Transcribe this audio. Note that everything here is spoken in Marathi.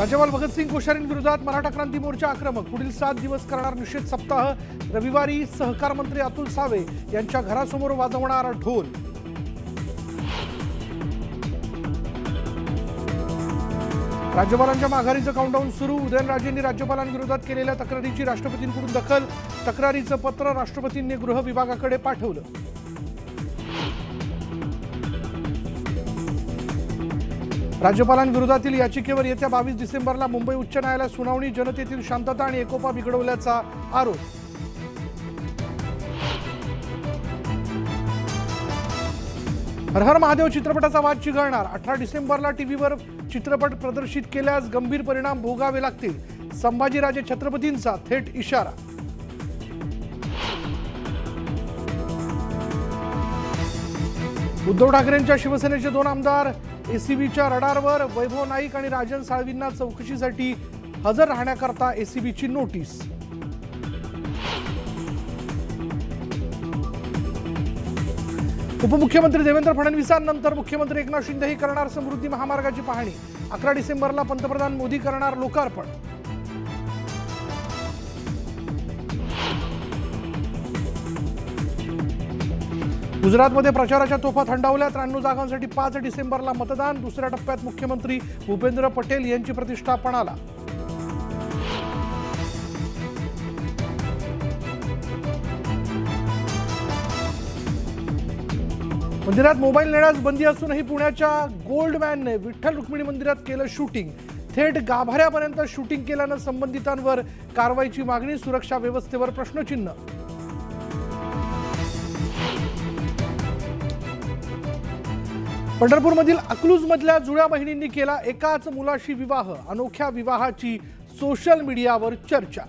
राज्यपाल भगतसिंग कोश्यारींविरोधात मराठा क्रांती मोर्चा आक्रमक। पुढील 7 दिवस करणार निषेध सप्ताह। रविवारी सहकार मंत्री अतुल सावे यांच्या घरासमोर वाजवणार ढोल। राज्यपालांच्या माघारीचं काउंटडाऊन सुरू। उदयनराजेंनी राज्यपालांविरोधात केलेल्या तक्रारीची राष्ट्रपतींकडून दखल। तक्रारीचं पत्र राष्ट्रपतींनी गृह विभागाकडे पाठवलं। राज्यपालांविरोधातील याचिकेवर येत्या 22 डिसेंबरला मुंबई उच्च न्यायालयात सुनावणी। जनतेतील शांतता आणि एकोपा बिघडवल्याचा आरोप। हर हर महादेव चित्रपटाचा वाद चिघळणार। 18 डिसेंबरला टीव्हीवर चित्रपट प्रदर्शित केल्यास गंभीर परिणाम भोगावे लागतील। संभाजीराजे छत्रपतींचा थेट इशारा। उद्धव ठाकरेंच्या शिवसेनेचे 2 आमदार एसीबीच्या रडारवर। वैभव नाईक आणि राजन साळवींना चौकशीसाठी हजर राहण्याकरता एसीबीची नोटीस। उपमुख्यमंत्री देवेंद्र फडणवीसांनंतर मुख्यमंत्री एकनाथ शिंदेही करणार समृद्धी महामार्गाची पाहणी। 11 डिसेंबरला पंतप्रधान मोदी करणार लोकार्पण। गुजरातमध्ये प्रचाराच्या तोफा थंडावल्या। 93 जागांसाठी 5 डिसेंबरला मतदान। दुसऱ्या टप्प्यात मुख्यमंत्री भूपेंद्र पटेल यांची प्रतिष्ठा पणाला। मंदिरात मोबाईल नेण्यास बंदी असूनही पुण्याच्या गोल्डमॅनने विठ्ठल रुक्मिणी मंदिरात केलं शूटिंग। थेट गाभाऱ्यापर्यंत शूटिंग केल्यानं संबंधितांवर कारवाईची मागणी। सुरक्षा व्यवस्थेवर प्रश्नचिन्ह। पंढरपूरमधील अकलूजमधल्या जुळ्या बहिणींनी केला एकाच मुलाशी विवाह। अनोख्या विवाहाची सोशल मीडियावर चर्चा।